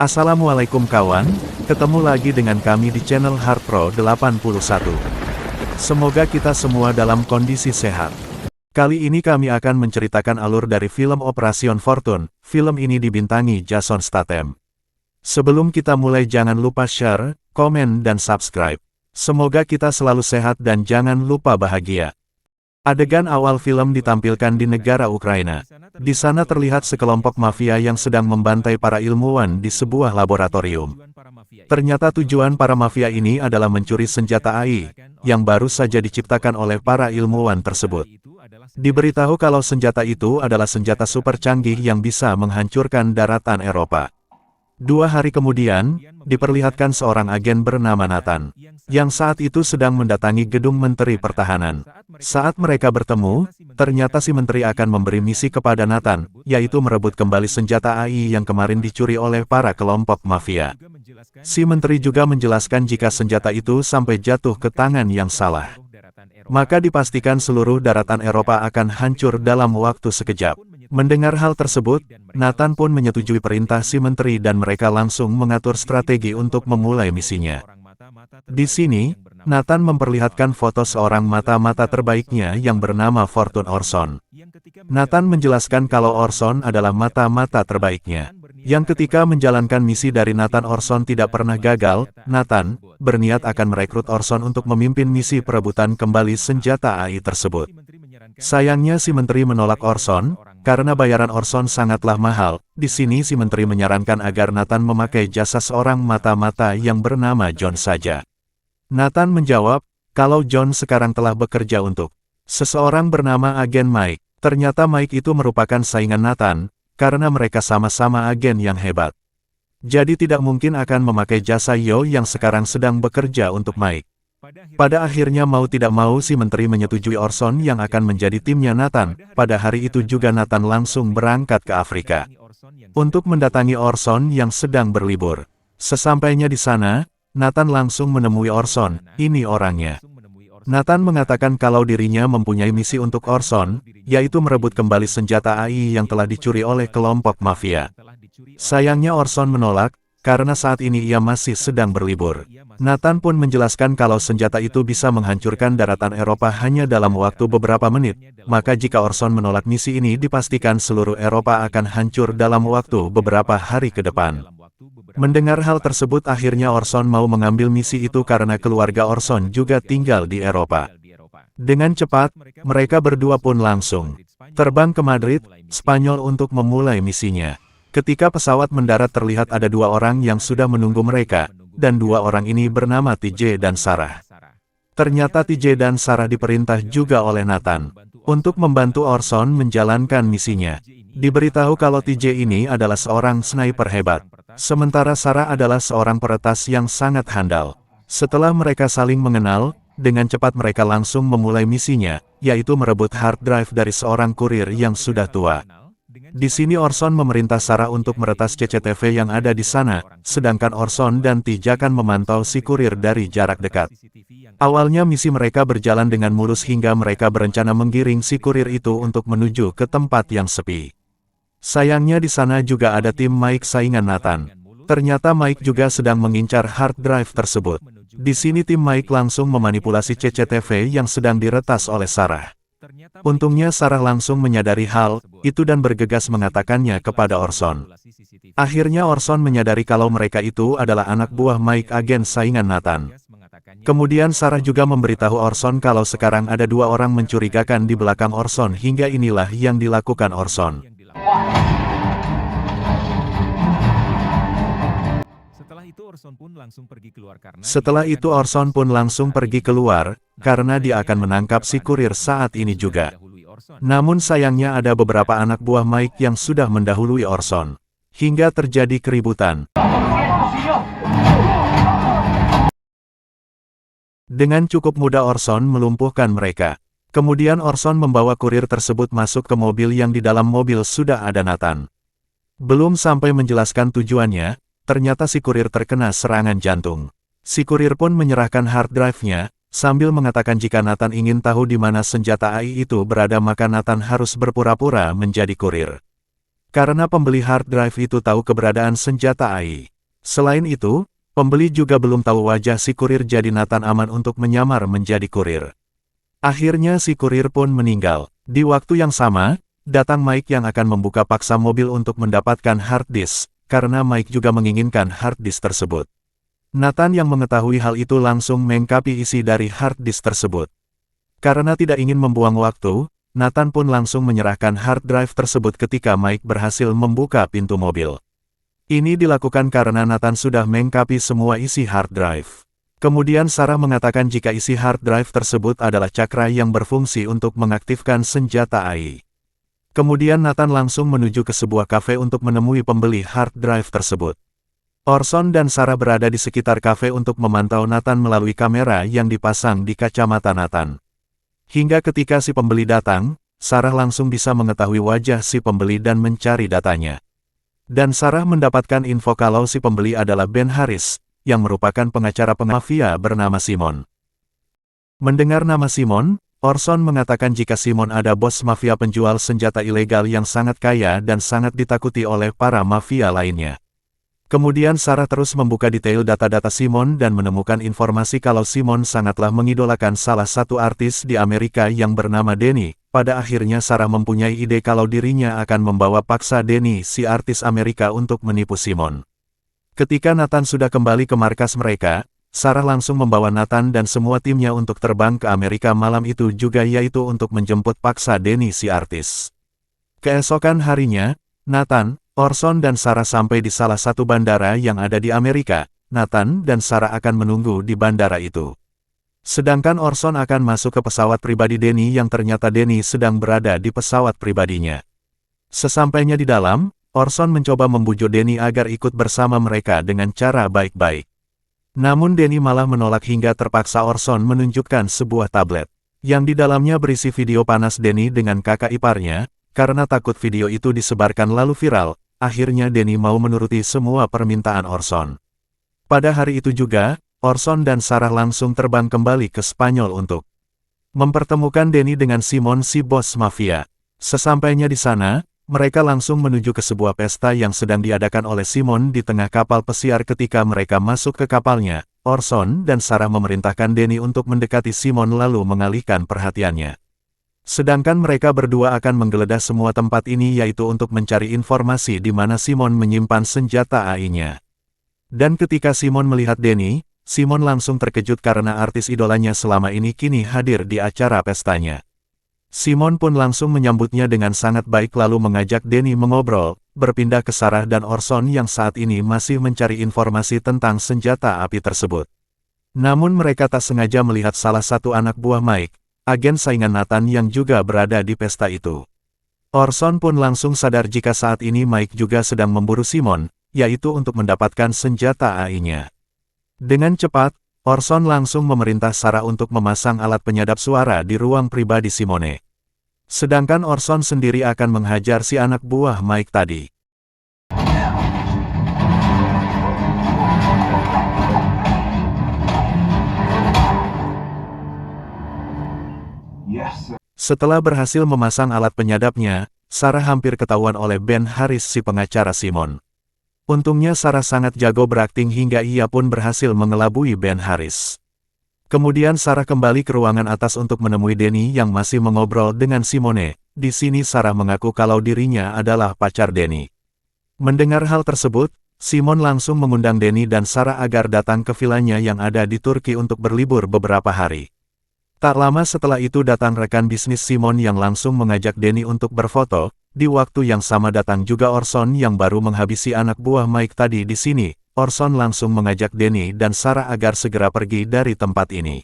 Assalamualaikum kawan, ketemu lagi dengan kami di channel Hardpro 81. Semoga kita semua dalam kondisi sehat. Kali ini kami akan menceritakan alur dari film Operation Fortune. Film ini dibintangi Jason Statham. Sebelum kita mulai jangan lupa share, komen dan subscribe. Semoga kita selalu sehat dan jangan lupa bahagia. Adegan awal film ditampilkan di negara Ukraina. Di sana terlihat sekelompok mafia yang sedang membantai para ilmuwan di sebuah laboratorium. Ternyata tujuan para mafia ini adalah mencuri senjata AI, yang baru saja diciptakan oleh para ilmuwan tersebut. Diberitahu kalau senjata itu adalah senjata super canggih yang bisa menghancurkan daratan Eropa. 2 hari kemudian, diperlihatkan seorang agen bernama Nathan, yang saat itu sedang mendatangi gedung Menteri Pertahanan. Saat mereka bertemu, ternyata si Menteri akan memberi misi kepada Nathan, yaitu merebut kembali senjata AI yang kemarin dicuri oleh para kelompok mafia. Si Menteri juga menjelaskan jika senjata itu sampai jatuh ke tangan yang salah, maka dipastikan seluruh daratan Eropa akan hancur dalam waktu sekejap. Mendengar hal tersebut, Nathan pun menyetujui perintah si Menteri dan mereka langsung mengatur strategi untuk memulai misinya. Di sini, Nathan memperlihatkan foto seorang mata-mata terbaiknya yang bernama Fortune Orson. Nathan menjelaskan kalau Orson adalah mata-mata terbaiknya, yang ketika menjalankan misi dari Nathan Orson tidak pernah gagal. Nathan berniat akan merekrut Orson untuk memimpin misi perebutan kembali senjata AI tersebut. Sayangnya si Menteri menolak Orson, karena bayaran Orson sangatlah mahal. Di sini si Menteri menyarankan agar Nathan memakai jasa seorang mata-mata yang bernama John saja. Nathan menjawab, kalau John sekarang telah bekerja untuk seseorang bernama agen Mike. Ternyata Mike itu merupakan saingan Nathan, karena mereka sama-sama agen yang hebat. Jadi tidak mungkin akan memakai jasa Yo yang sekarang sedang bekerja untuk Mike. Pada akhirnya mau tidak mau si Menteri menyetujui Orson yang akan menjadi timnya Nathan. Pada hari itu juga Nathan langsung berangkat ke Afrika untuk mendatangi Orson yang sedang berlibur. Sesampainya di sana, Nathan langsung menemui Orson. Ini orangnya. Nathan mengatakan kalau dirinya mempunyai misi untuk Orson, yaitu merebut kembali senjata AI yang telah dicuri oleh kelompok mafia. Sayangnya Orson menolak, karena saat ini ia masih sedang berlibur. Nathan pun menjelaskan kalau senjata itu bisa menghancurkan daratan Eropa hanya dalam waktu beberapa menit, maka jika Orson menolak misi ini dipastikan seluruh Eropa akan hancur dalam waktu beberapa hari ke depan. Mendengar hal tersebut akhirnya Orson mau mengambil misi itu karena keluarga Orson juga tinggal di Eropa. Dengan cepat, mereka berdua pun langsung terbang ke Madrid, Spanyol untuk memulai misinya. Ketika pesawat mendarat terlihat ada 2 orang yang sudah menunggu mereka, dan 2 orang ini bernama TJ dan Sarah. Ternyata TJ dan Sarah diperintah juga oleh Nathan untuk membantu Orson menjalankan misinya. Diberitahu kalau TJ ini adalah seorang sniper hebat, sementara Sarah adalah seorang peretas yang sangat handal. Setelah mereka saling mengenal, dengan cepat mereka langsung memulai misinya, yaitu merebut hard drive dari seorang kurir yang sudah tua. Di sini Orson memerintah Sarah untuk meretas CCTV yang ada di sana, sedangkan Orson dan TJ akan memantau si kurir dari jarak dekat. Awalnya misi mereka berjalan dengan mulus hingga mereka berencana menggiring si kurir itu untuk menuju ke tempat yang sepi. Sayangnya di sana juga ada tim Mike saingan Nathan. Ternyata Mike juga sedang mengincar hard drive tersebut. Di sini tim Mike langsung memanipulasi CCTV yang sedang diretas oleh Sarah. Untungnya Sarah langsung menyadari hal itu dan bergegas mengatakannya kepada Orson. Akhirnya Orson menyadari kalau mereka itu adalah anak buah Mike agen saingan Nathan. Kemudian Sarah juga memberitahu Orson kalau sekarang ada 2 orang mencurigakan di belakang Orson hingga inilah yang dilakukan Orson. Setelah itu Orson pun langsung pergi keluar, karena dia akan menangkap si kurir saat ini juga. Namun sayangnya ada beberapa anak buah Mike yang sudah mendahului Orson, hingga terjadi keributan. Dengan cukup mudah Orson melumpuhkan mereka. Kemudian Orson membawa kurir tersebut masuk ke mobil yang di dalam mobil sudah ada Nathan. Belum sampai menjelaskan tujuannya, ternyata si kurir terkena serangan jantung. Si kurir pun menyerahkan hard drive-nya, sambil mengatakan jika Nathan ingin tahu di mana senjata AI itu berada maka Nathan harus berpura-pura menjadi kurir. Karena pembeli hard drive itu tahu keberadaan senjata AI. Selain itu, pembeli juga belum tahu wajah si kurir, jadi Nathan aman untuk menyamar menjadi kurir. Akhirnya si kurir pun meninggal. Di waktu yang sama, datang Mike yang akan membuka paksa mobil untuk mendapatkan hard disk, karena Mike juga menginginkan hard disk tersebut. Nathan yang mengetahui hal itu langsung mengcopy isi dari hard disk tersebut. Karena tidak ingin membuang waktu, Nathan pun langsung menyerahkan hard drive tersebut ketika Mike berhasil membuka pintu mobil. Ini dilakukan karena Nathan sudah mengcopy semua isi hard drive. Kemudian Sarah mengatakan jika isi hard drive tersebut adalah cakra yang berfungsi untuk mengaktifkan senjata AI. Kemudian Nathan langsung menuju ke sebuah kafe untuk menemui pembeli hard drive tersebut. Orson dan Sarah berada di sekitar kafe untuk memantau Nathan melalui kamera yang dipasang di kacamata Nathan. Hingga ketika si pembeli datang, Sarah langsung bisa mengetahui wajah si pembeli dan mencari datanya. Dan Sarah mendapatkan info kalau si pembeli adalah Ben Harris, yang merupakan pengacara mafia bernama Simon. Mendengar nama Simon, Orson mengatakan jika Simon ada bos mafia penjual senjata ilegal yang sangat kaya dan sangat ditakuti oleh para mafia lainnya. Kemudian Sarah terus membuka detail data-data Simon dan menemukan informasi kalau Simon sangatlah mengidolakan salah satu artis di Amerika yang bernama Denny. Pada akhirnya Sarah mempunyai ide kalau dirinya akan membawa paksa Denny, si artis Amerika, untuk menipu Simon. Ketika Nathan sudah kembali ke markas mereka, Sarah langsung membawa Nathan dan semua timnya untuk terbang ke Amerika malam itu juga, yaitu untuk menjemput paksa Denny, si artis. Keesokan harinya, Nathan, Orson dan Sarah sampai di salah satu bandara yang ada di Amerika. Nathan dan Sarah akan menunggu di bandara itu. Sedangkan Orson akan masuk ke pesawat pribadi Denny yang ternyata Denny sedang berada di pesawat pribadinya. Sesampainya di dalam, Orson mencoba membujuk Denny agar ikut bersama mereka dengan cara baik-baik. Namun Denny malah menolak hingga terpaksa Orson menunjukkan sebuah tablet, yang di dalamnya berisi video panas Denny dengan kakak iparnya. Karena takut video itu disebarkan lalu viral, akhirnya Denny mau menuruti semua permintaan Orson. Pada hari itu juga, Orson dan Sarah langsung terbang kembali ke Spanyol untuk mempertemukan Denny dengan Simon, si bos mafia. Sesampainya di sana, mereka langsung menuju ke sebuah pesta yang sedang diadakan oleh Simon di tengah kapal pesiar. Ketika mereka masuk ke kapalnya, Orson dan Sarah memerintahkan Denny untuk mendekati Simon lalu mengalihkan perhatiannya. Sedangkan mereka berdua akan menggeledah semua tempat ini, yaitu untuk mencari informasi di mana Simon menyimpan senjata AI-nya. Dan ketika Simon melihat Denny, Simon langsung terkejut karena artis idolanya selama ini kini hadir di acara pestanya. Simon pun langsung menyambutnya dengan sangat baik lalu mengajak Denny mengobrol, berpindah ke Sarah dan Orson yang saat ini masih mencari informasi tentang senjata api tersebut. Namun mereka tak sengaja melihat salah satu anak buah Mike, agen saingan Nathan yang juga berada di pesta itu. Orson pun langsung sadar jika saat ini Mike juga sedang memburu Simon, yaitu untuk mendapatkan senjata AI-nya. Dengan cepat, Orson langsung memerintah Sarah untuk memasang alat penyadap suara di ruang pribadi Simone. Sedangkan Orson sendiri akan menghajar si anak buah Mike tadi. Setelah berhasil memasang alat penyadapnya, Sarah hampir ketahuan oleh Ben Harris, si pengacara Simon. Untungnya Sarah sangat jago berakting hingga ia pun berhasil mengelabui Ben Harris. Kemudian Sarah kembali ke ruangan atas untuk menemui Denny yang masih mengobrol dengan Simone. Di sini Sarah mengaku kalau dirinya adalah pacar Denny. Mendengar hal tersebut, Simon langsung mengundang Denny dan Sarah agar datang ke vilanya yang ada di Turki untuk berlibur beberapa hari. Tak lama setelah itu datang rekan bisnis Simon yang langsung mengajak Denny untuk berfoto. Di waktu yang sama datang juga Orson yang baru menghabisi anak buah Mike tadi. Di sini, Orson langsung mengajak Denny dan Sarah agar segera pergi dari tempat ini.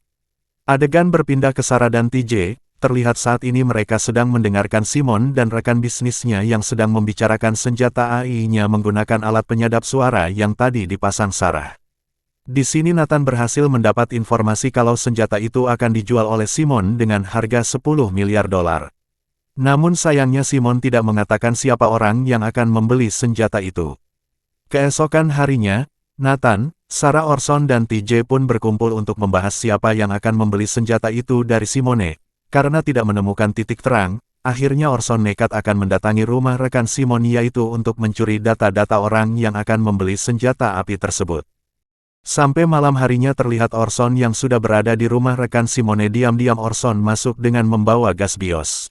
Adegan berpindah ke Sarah dan TJ, terlihat saat ini mereka sedang mendengarkan Simon dan rekan bisnisnya yang sedang membicarakan senjata AI-nya menggunakan alat penyadap suara yang tadi dipasang Sarah. Di sini Nathan berhasil mendapat informasi kalau senjata itu akan dijual oleh Simon dengan harga $10 miliar. Namun sayangnya Simon tidak mengatakan siapa orang yang akan membeli senjata itu. Keesokan harinya, Nathan, Sarah, Orson dan TJ pun berkumpul untuk membahas siapa yang akan membeli senjata itu dari Simone. Karena tidak menemukan titik terang, akhirnya Orson nekat akan mendatangi rumah rekan Simon yaitu untuk mencuri data-data orang yang akan membeli senjata api tersebut. Sampai malam harinya terlihat Orson yang sudah berada di rumah rekan Simone. Diam-diam Orson masuk dengan membawa gas bios.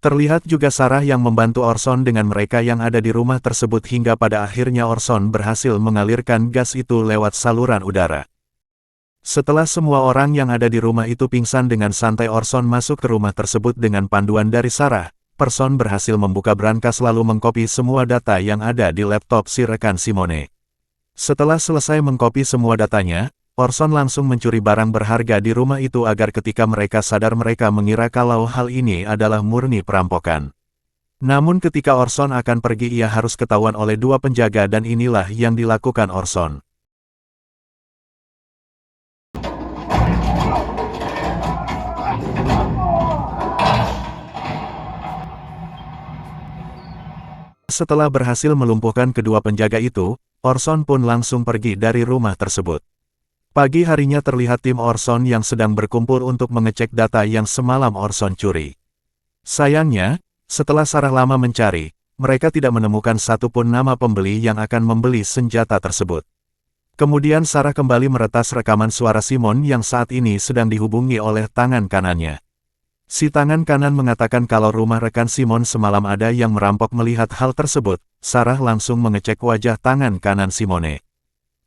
Terlihat juga Sarah yang membantu Orson dengan mereka yang ada di rumah tersebut hingga pada akhirnya Orson berhasil mengalirkan gas itu lewat saluran udara. Setelah semua orang yang ada di rumah itu pingsan dengan santai, Orson masuk ke rumah tersebut dengan panduan dari Sarah. Orson berhasil membuka brankas lalu mengkopi semua data yang ada di laptop si rekan Simone. Setelah selesai mengkopi semua datanya, Orson langsung mencuri barang berharga di rumah itu agar ketika mereka sadar mereka mengira kalau hal ini adalah murni perampokan. Namun ketika Orson akan pergi ia harus ketahuan oleh dua penjaga dan inilah yang dilakukan Orson. Setelah berhasil melumpuhkan kedua penjaga itu, Orson pun langsung pergi dari rumah tersebut. Pagi harinya terlihat tim Orson yang sedang berkumpul untuk mengecek data yang semalam Orson curi. Sayangnya, setelah Sarah lama mencari, mereka tidak menemukan satupun nama pembeli yang akan membeli senjata tersebut. Kemudian Sarah kembali meretas rekaman suara Simon yang saat ini sedang dihubungi oleh tangan kanannya. Si tangan kanan mengatakan kalau rumah rekan Simon semalam ada yang merampok. Melihat hal tersebut, Sarah langsung mengecek wajah tangan kanan Simone.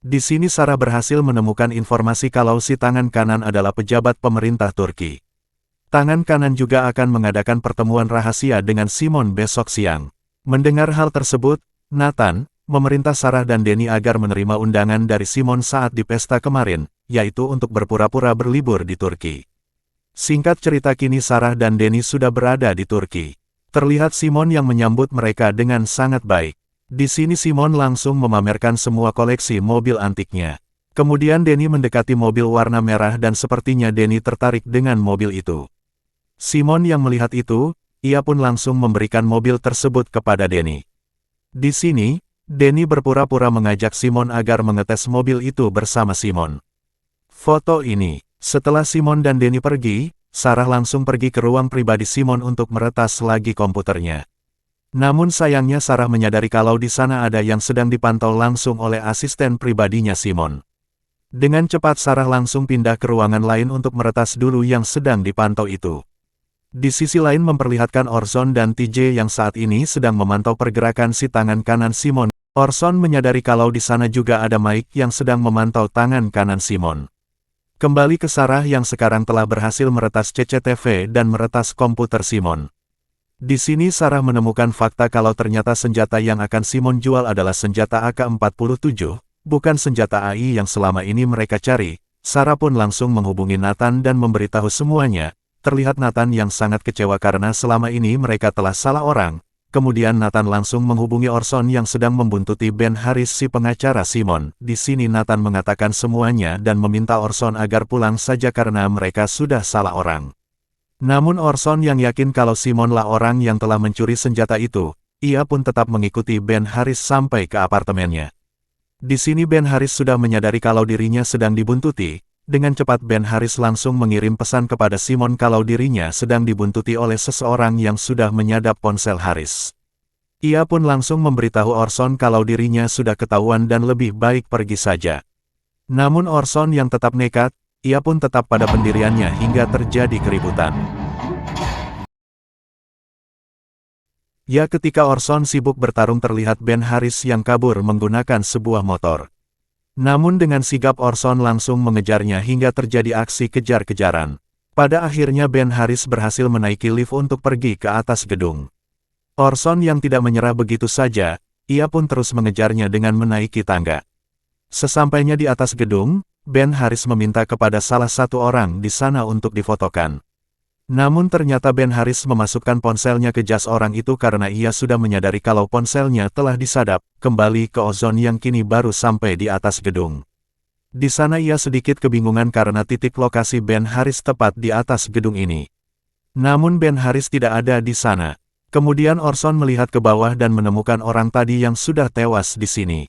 Di sini Sarah berhasil menemukan informasi kalau si tangan kanan adalah pejabat pemerintah Turki. Tangan kanan juga akan mengadakan pertemuan rahasia dengan Simon besok siang. Mendengar hal tersebut, Nathan memerintah Sarah dan Danny agar menerima undangan dari Simon saat di pesta kemarin, yaitu untuk berpura-pura berlibur di Turki. Singkat cerita kini Sarah dan Danny sudah berada di Turki. Terlihat Simon yang menyambut mereka dengan sangat baik. Di sini Simon langsung memamerkan semua koleksi mobil antiknya. Kemudian Danny mendekati mobil warna merah dan sepertinya Danny tertarik dengan mobil itu. Simon yang melihat itu, ia pun langsung memberikan mobil tersebut kepada Danny. Di sini, Danny berpura-pura mengajak Simon agar mengetes mobil itu bersama Simon. Foto ini, setelah Simon dan Danny pergi, Sarah langsung pergi ke ruang pribadi Simon untuk meretas lagi komputernya. Namun sayangnya Sarah menyadari kalau di sana ada yang sedang dipantau langsung oleh asisten pribadinya Simon. Dengan cepat Sarah langsung pindah ke ruangan lain untuk meretas dulu yang sedang dipantau itu. Di sisi lain memperlihatkan Orson dan TJ yang saat ini sedang memantau pergerakan si tangan kanan Simon. Orson menyadari kalau di sana juga ada Mike yang sedang memantau tangan kanan Simon. Kembali ke Sarah yang sekarang telah berhasil meretas CCTV dan meretas komputer Simon. Di sini Sarah menemukan fakta kalau ternyata senjata yang akan Simon jual adalah senjata AK-47, bukan senjata AI yang selama ini mereka cari. Sarah pun langsung menghubungi Nathan dan memberitahu semuanya. Terlihat Nathan yang sangat kecewa karena selama ini mereka telah salah orang. Kemudian Nathan langsung menghubungi Orson yang sedang membuntuti Ben Harris si pengacara Simon. Di sini Nathan mengatakan semuanya dan meminta Orson agar pulang saja karena mereka sudah salah orang. Namun Orson yang yakin kalau Simonlah orang yang telah mencuri senjata itu, ia pun tetap mengikuti Ben Harris sampai ke apartemennya. Di sini Ben Harris sudah menyadari kalau dirinya sedang dibuntuti. Dengan cepat Ben Harris langsung mengirim pesan kepada Simon kalau dirinya sedang dibuntuti oleh seseorang yang sudah menyadap ponsel Harris. Ia pun langsung memberitahu Orson kalau dirinya sudah ketahuan dan lebih baik pergi saja. Namun Orson yang tetap nekat, ia pun tetap pada pendiriannya hingga terjadi keributan. Ya, ketika Orson sibuk bertarung terlihat Ben Harris yang kabur menggunakan sebuah motor. Namun dengan sigap Orson langsung mengejarnya hingga terjadi aksi kejar-kejaran. Pada akhirnya Ben Harris berhasil menaiki lift untuk pergi ke atas gedung. Orson yang tidak menyerah begitu saja, ia pun terus mengejarnya dengan menaiki tangga. Sesampainya di atas gedung, Ben Harris meminta kepada salah satu orang di sana untuk difotokan. Namun ternyata Ben Harris memasukkan ponselnya ke jas orang itu karena ia sudah menyadari kalau ponselnya telah disadap, kembali ke Ozon yang kini baru sampai di atas gedung. Di sana ia sedikit kebingungan karena titik lokasi Ben Harris tepat di atas gedung ini. Namun Ben Harris tidak ada di sana. Kemudian Orson melihat ke bawah dan menemukan orang tadi yang sudah tewas di sini.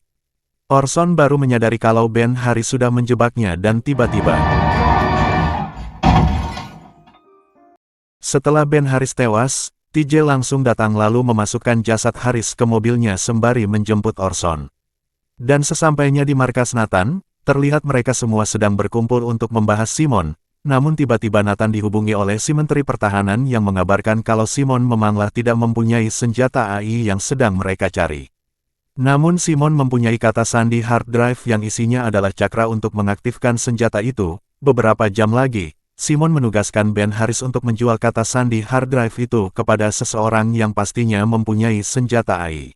Orson baru menyadari kalau Ben Harris sudah menjebaknya dan tiba-tiba. Setelah Ben Harris tewas, TJ langsung datang lalu memasukkan jasad Haris ke mobilnya sembari menjemput Orson. Dan sesampainya di markas Nathan, terlihat mereka semua sedang berkumpul untuk membahas Simon, namun tiba-tiba Nathan dihubungi oleh si Menteri Pertahanan yang mengabarkan kalau Simon memanglah tidak mempunyai senjata AI yang sedang mereka cari. Namun Simon mempunyai kata sandi hard drive yang isinya adalah cakra untuk mengaktifkan senjata itu. Beberapa jam lagi, Simon menugaskan Ben Haris untuk menjual kata sandi hard drive itu kepada seseorang yang pastinya mempunyai senjata AI.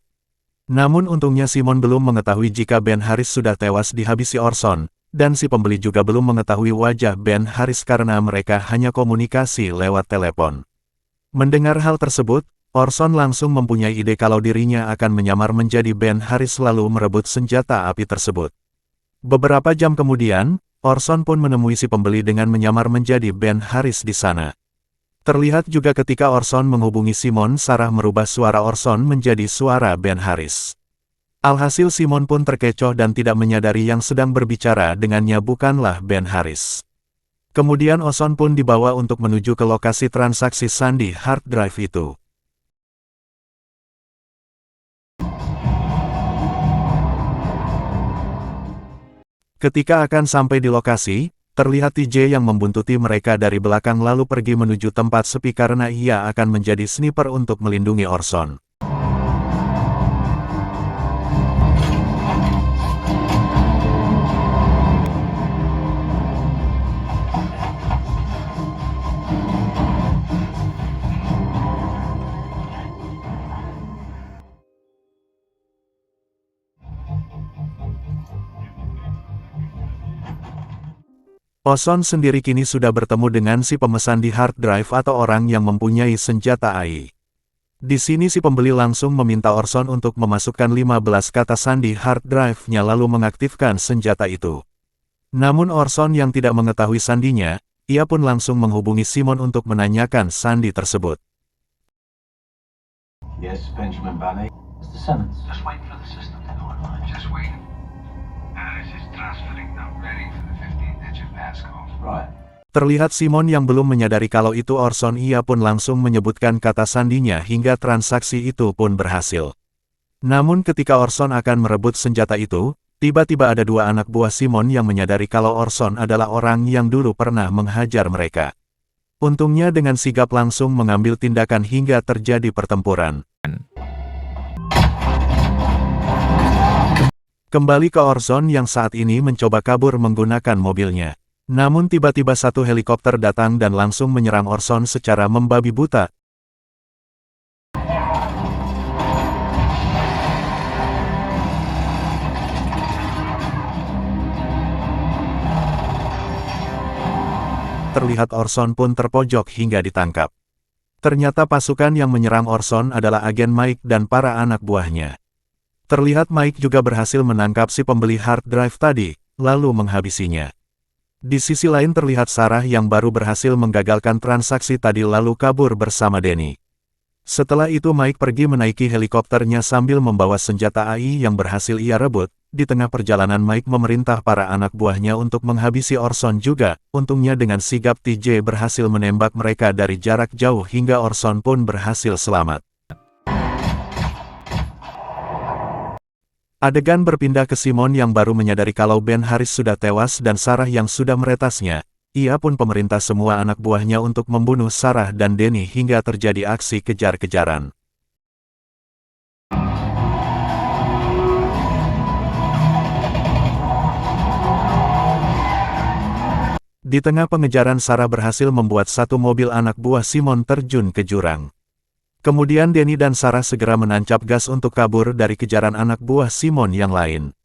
Namun untungnya Simon belum mengetahui jika Ben Haris sudah tewas dihabisi Orson, dan si pembeli juga belum mengetahui wajah Ben Haris karena mereka hanya komunikasi lewat telepon. Mendengar hal tersebut, Orson langsung mempunyai ide kalau dirinya akan menyamar menjadi Ben Haris lalu merebut senjata api tersebut. Beberapa jam kemudian, Orson pun menemui si pembeli dengan menyamar menjadi Ben Haris di sana. Terlihat juga ketika Orson menghubungi Simon, Sarah merubah suara Orson menjadi suara Ben Haris. Alhasil Simon pun terkecoh dan tidak menyadari yang sedang berbicara dengannya bukanlah Ben Haris. Kemudian Orson pun dibawa untuk menuju ke lokasi transaksi sandi hard drive itu. Ketika akan sampai di lokasi, terlihat TJ yang membuntuti mereka dari belakang lalu pergi menuju tempat sepi karena ia akan menjadi sniper untuk melindungi Orson. Orson sendiri kini sudah bertemu dengan si pemesan di hard drive atau orang yang mempunyai senjata AI. Di sini si pembeli langsung meminta Orson untuk memasukkan 15 kata sandi hard drive-nya lalu mengaktifkan senjata itu. Namun Orson yang tidak mengetahui sandinya, ia pun langsung menghubungi Simon untuk menanyakan sandi tersebut. Yes, Benjamin Bunny. Mr. Simmons. Just wait for the system to go online. Just wait. Alice is transferring now, ready for the 15-digit passcode. Right. Terlihat Simon yang belum menyadari kalau itu Orson, ia pun langsung menyebutkan kata sandinya hingga transaksi itu pun berhasil. Namun ketika Orson akan merebut senjata itu, tiba-tiba ada dua anak buah Simon yang menyadari kalau Orson adalah orang yang dulu pernah menghajar mereka. Untungnya dengan sigap langsung mengambil tindakan hingga terjadi pertempuran. Kembali ke Orson yang saat ini mencoba kabur menggunakan mobilnya. Namun tiba-tiba satu helikopter datang dan langsung menyerang Orson secara membabi buta. Terlihat Orson pun terpojok hingga ditangkap. Ternyata pasukan yang menyerang Orson adalah agen Mike dan para anak buahnya. Terlihat Mike juga berhasil menangkap si pembeli hard drive tadi, lalu menghabisinya. Di sisi lain terlihat Sarah yang baru berhasil menggagalkan transaksi tadi lalu kabur bersama Danny. Setelah itu Mike pergi menaiki helikopternya sambil membawa senjata AI yang berhasil ia rebut. Di tengah perjalanan Mike memerintah para anak buahnya untuk menghabisi Orson juga. Untungnya dengan sigap TJ berhasil menembak mereka dari jarak jauh hingga Orson pun berhasil selamat. Adegan berpindah ke Simon yang baru menyadari kalau Ben Haris sudah tewas dan Sarah yang sudah meretasnya. Ia pun pemerintah semua anak buahnya untuk membunuh Sarah dan Danny hingga terjadi aksi kejar-kejaran. Di tengah pengejaran Sarah berhasil membuat satu mobil anak buah Simon terjun ke jurang. Kemudian Danny dan Sarah segera menancap gas untuk kabur dari kejaran anak buah Simon yang lain.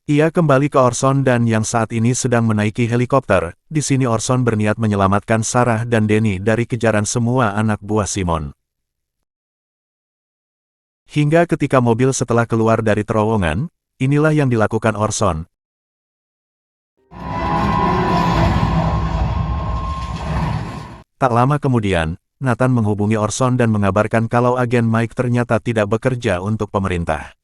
Ia kembali ke Orson dan yang saat ini sedang menaiki helikopter. Di sini Orson berniat menyelamatkan Sarah dan Danny dari kejaran semua anak buah Simon. Hingga ketika mobil setelah keluar dari terowongan, inilah yang dilakukan Orson. Tak lama kemudian, Nathan menghubungi Orson dan mengabarkan kalau agen Mike ternyata tidak bekerja untuk pemerintah.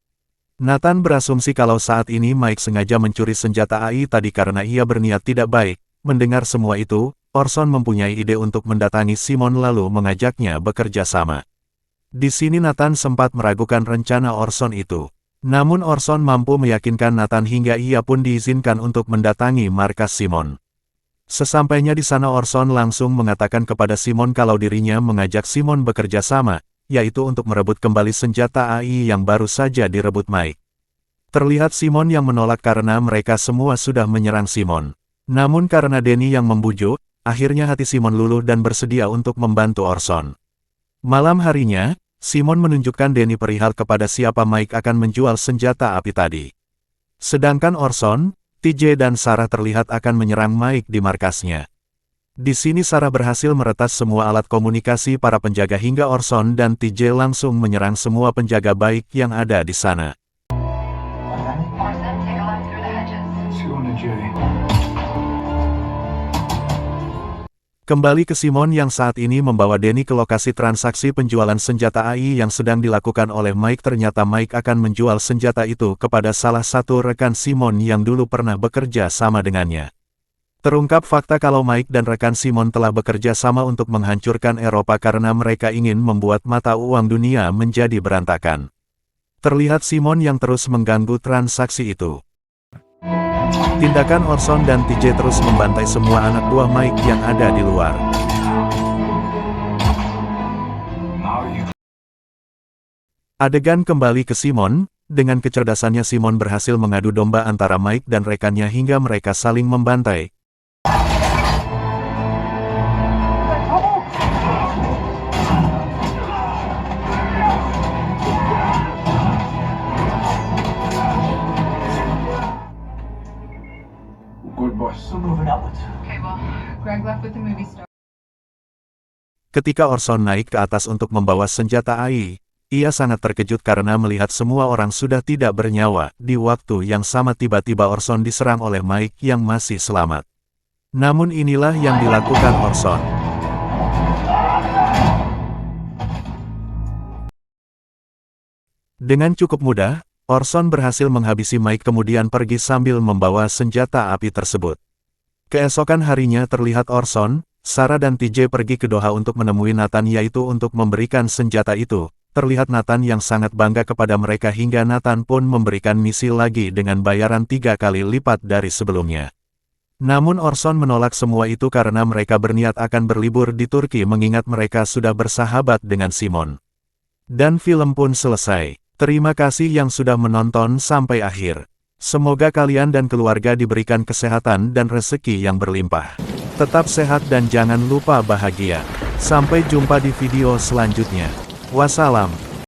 Nathan berasumsi kalau saat ini Mike sengaja mencuri senjata AI tadi karena ia berniat tidak baik. Mendengar semua itu, Orson mempunyai ide untuk mendatangi Simon lalu mengajaknya bekerja sama. Di sini Nathan sempat meragukan rencana Orson itu. Namun Orson mampu meyakinkan Nathan hingga ia pun diizinkan untuk mendatangi markas Simon. Sesampainya di sana Orson langsung mengatakan kepada Simon kalau dirinya mengajak Simon bekerja sama, yaitu untuk merebut kembali senjata AI yang baru saja direbut Mike. Terlihat Simon yang menolak karena mereka semua sudah menyerang Simon. Namun karena Danny yang membujuk, akhirnya hati Simon luluh dan bersedia untuk membantu Orson. Malam harinya, Simon menunjukkan Danny perihal kepada siapa Mike akan menjual senjata api tadi. Sedangkan Orson, TJ dan Sarah terlihat akan menyerang Mike di markasnya. Di sini Sarah berhasil meretas semua alat komunikasi para penjaga hingga Orson dan TJ langsung menyerang semua penjaga baik yang ada di sana. Orson, take a left through the hedges. Let's go on a journey. Kembali ke Simon yang saat ini membawa Danny ke lokasi transaksi penjualan senjata AI yang sedang dilakukan oleh Mike. Ternyata Mike akan menjual senjata itu kepada salah satu rekan Simon yang dulu pernah bekerja sama dengannya. Terungkap fakta kalau Mike dan rekan Simon telah bekerja sama untuk menghancurkan Eropa karena mereka ingin membuat mata uang dunia menjadi berantakan. Terlihat Simon yang terus mengganggu transaksi itu. Tindakan Orson dan TJ terus membantai semua anak buah Mike yang ada di luar. Adegan kembali ke Simon. Dengan kecerdasannya Simon berhasil mengadu domba antara Mike dan rekannya hingga mereka saling membantai. Good boss. We're moving outwards. Okay, well, Greg left with the movie star. Ketika Orson naik ke atas untuk membawa senjata AI, ia sangat terkejut karena melihat semua orang sudah tidak bernyawa. Di waktu yang sama tiba-tiba Orson diserang oleh Mike yang masih selamat. Namun inilah yang dilakukan Orson. Dengan cukup mudah, Orson berhasil menghabisi Mike kemudian pergi sambil membawa senjata api tersebut. Keesokan harinya terlihat Orson, Sarah dan TJ pergi ke Doha untuk menemui Nathan yaitu untuk memberikan senjata itu. Terlihat Nathan yang sangat bangga kepada mereka hingga Nathan pun memberikan misi lagi dengan bayaran 3 kali lipat dari sebelumnya. Namun Orson menolak semua itu karena mereka berniat akan berlibur di Turki mengingat mereka sudah bersahabat dengan Simon. Dan film pun selesai. Terima kasih yang sudah menonton sampai akhir. Semoga kalian dan keluarga diberikan kesehatan dan rezeki yang berlimpah. Tetap sehat dan jangan lupa bahagia. Sampai jumpa di video selanjutnya. Wassalam.